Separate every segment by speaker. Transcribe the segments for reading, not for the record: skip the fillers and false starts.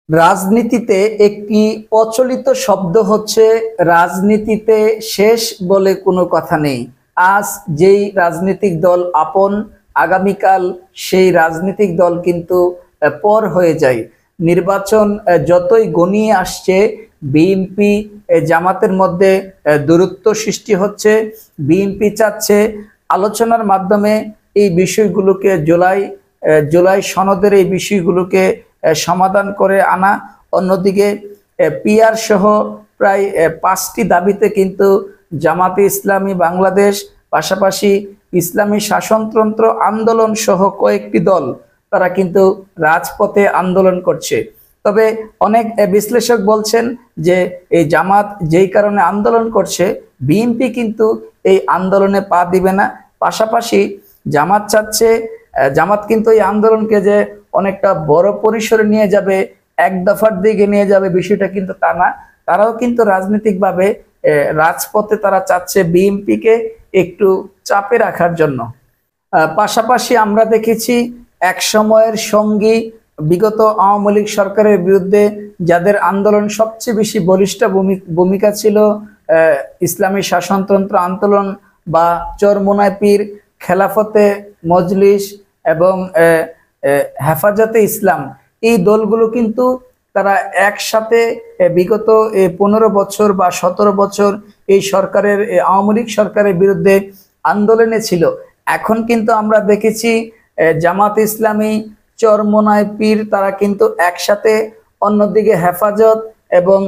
Speaker 1: রাজনীতিতে একটি প্রচলিত শব্দ হচ্ছে রাজনীতিতে শেষ বলে কোনো কথা নেই। আজ যেই রাজনৈতিক দল আপন, আগামীকাল সেই রাজনৈতিক দল কিন্তু পর হয়ে যায়। নির্বাচন যতই ঘনিয়ে আসছে, বিএনপি জামাতের মধ্যে দূরত্ব সৃষ্টি হচ্ছে। বিএনপি চাচ্ছে আলোচনার মাধ্যমে এই বিষয়গুলোকে জুলাই সনদের এই বিষয়গুলোকে সমাধান করে আনা। অন্যদিকে পিআর সহ প্রায় 5টি দাবিতে কিন্তু জামাতে ইসলামী বাংলাদেশ, পাশাপাশি ইসলামী শাসনতন্ত্র আন্দোলন সহ কয়েকটি দল তারা কিন্তু রাজপথে আন্দোলন করছে। তবে অনেক বিশ্লেষক বলছেন যে এই জামাত যেই কারণে আন্দোলন করছে, বিএনপি কিন্তু এই আন্দোলনে পা দিবে না। পাশাপাশি জামাত কিন্তু এই আন্দোলনকে যে অনেকটা বড় পরিসরে নিয়ে যাবে, এক দফার দিকে নিয়ে যাবে, বিষয়টা কিন্তু তা না। তারাও কিন্তু রাজনৈতিকভাবে রাজপথে তারা চাচ্ছে বিএনপিকে একটু চাপে রাখার জন্য। পাশাপাশি আমরা দেখেছি এক সময়ের সঙ্গী বিগত আওয়ামী লীগ সরকারের বিরুদ্ধে যাদের আন্দোলন সবচেয়ে বেশি বলিষ্ঠ ভূমিকা ছিল, ইসলামী শাসনতন্ত্র আন্দোলন বা চরমোনাই পীর, খেলাফতে মজলিস এবং হেফাজতে ইসলাম, এই দলগুলো কিন্তু তারা একসাথে বিগত 15 বছর বা 17 বছর এই সরকারের, আওয়ামী লীগ সরকারের বিরুদ্ধে আন্দোলনে ছিল। এখন কিন্তু আমরা দেখেছি জামাত ইসলামী, চরমোনাই পীর তারা কিন্তু একসাথে, অন্যদিকে হেফাজত এবং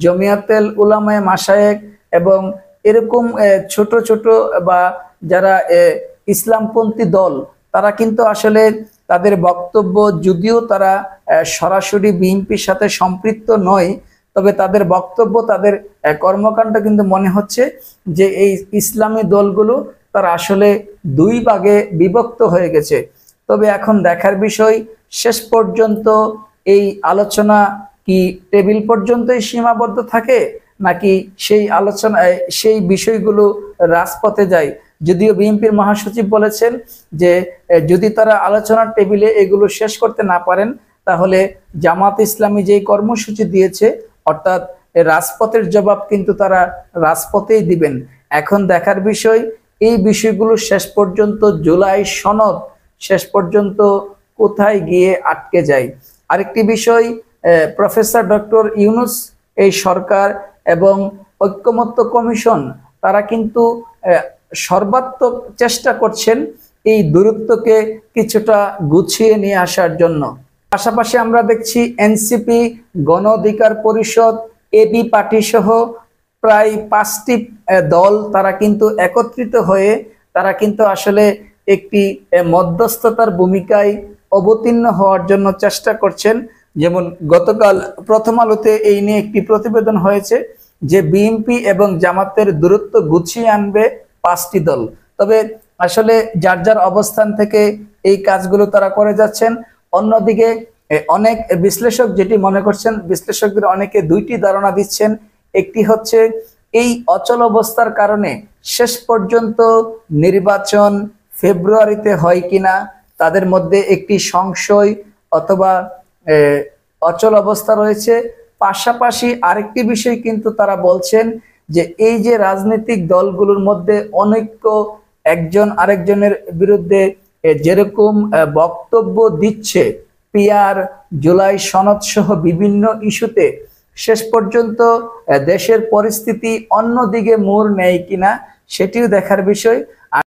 Speaker 1: জমিয়াতুল উলামায়ে মাশায়েখ এবং এরকম ছোট ছোট বা যারা ইসলামপন্থী দল, তারা কিন্তু আসলে তাদের বক্তব্য, যদিও তারা সরাসরি বিএনপির সাথে সম্পৃক্ত নয়, তবে তাদের বক্তব্য, তাদের কর্মকাণ্ড কিন্তু মনে হচ্ছে যে এই ইসলামী দলগুলো তারা আসলে দুই ভাগে বিভক্ত হয়ে গেছে। তবে এখন দেখার বিষয়, শেষ পর্যন্ত এই আলোচনা কি টেবিল পর্যন্তই সীমাবদ্ধ থাকে, নাকি সেই আলোচনায় সেই বিষয়গুলো রাজপথে যায়। যদিও বিএনপির মহাসচিব বলেছেন যে যদি তারা আলোচনার টেবিলে এগুলো শেষ করতে না পারেন, তাহলে জামাত ইসলামী যেই কর্মসূচি দিয়েছে, অর্থাৎ রাজপথের জবাব কিন্তু তারা রাজপথেই দিবেন। এখন দেখার বিষয় এই বিষয়গুলো শেষ পর্যন্ত, জুলাই সনদ শেষ পর্যন্ত কোথায় গিয়ে আটকে যায়। আরেকটি বিষয়, প্রফেসর ডক্টর ইউনূস, এই সরকার এবং ঐক্যমত্য কমিশন তারা কিন্তু সর্বাত্মক চেষ্টা করছেন এই দূরত্বকে কিছুটা গুছিয়ে নিয়ে আসার জন্য। পাশাপাশি আমরা দেখছি এনসিপি, গণ অধিকার পরিষদ, এবি পার্টি সহ প্রায় 5টি দল তারা কিন্তু একত্রিত হয়ে তারা কিন্তু আসলে একটি মধ্যস্থতার ভূমিকায় অবতীর্ণ হওয়ার জন্য চেষ্টা করছেন। যেমন গতকাল প্রথম আলোতে এই নিয়ে একটি প্রতিবেদন হয়েছে যে বিএনপি এবং জামাতের দূরত্ব গুছিয়ে আনবে 5টি দল। তবে আসলে যার যার অবস্থান থেকে এই কাজগুলো তারা করে যাচ্ছেন। অন্যদিকে অনেক বিশ্লেষক যেটি মনে করছেন, বিশ্লেষকদের অনেকে 2টি ধারণা দিচ্ছেন। একটি হচ্ছে এই অচল অবস্থার কারণে শেষ পর্যন্ত নির্বাচন ফেব্রুয়ারিতে হয় কিনা, তাদের মধ্যে একটি সংশয় অথবা অচল অবস্থা রয়েছে। পাশাপাশি আরেকটি বিষয় কিন্তু তারা বলছেন যে এই যে রাজনৈতিক দলগুলোর মধ্যে অনৈক্য, একজন আরেকজনের বিরুদ্ধে যেরকম বক্তব্য দিচ্ছে, পিআর, জুলাই সনদ সহ বিভিন্ন ইস্যুতে, শেষ পর্যন্ত দেশের পরিস্থিতি অন্যদিকে মোড় নেয় কিনা সেটিও দেখার বিষয়।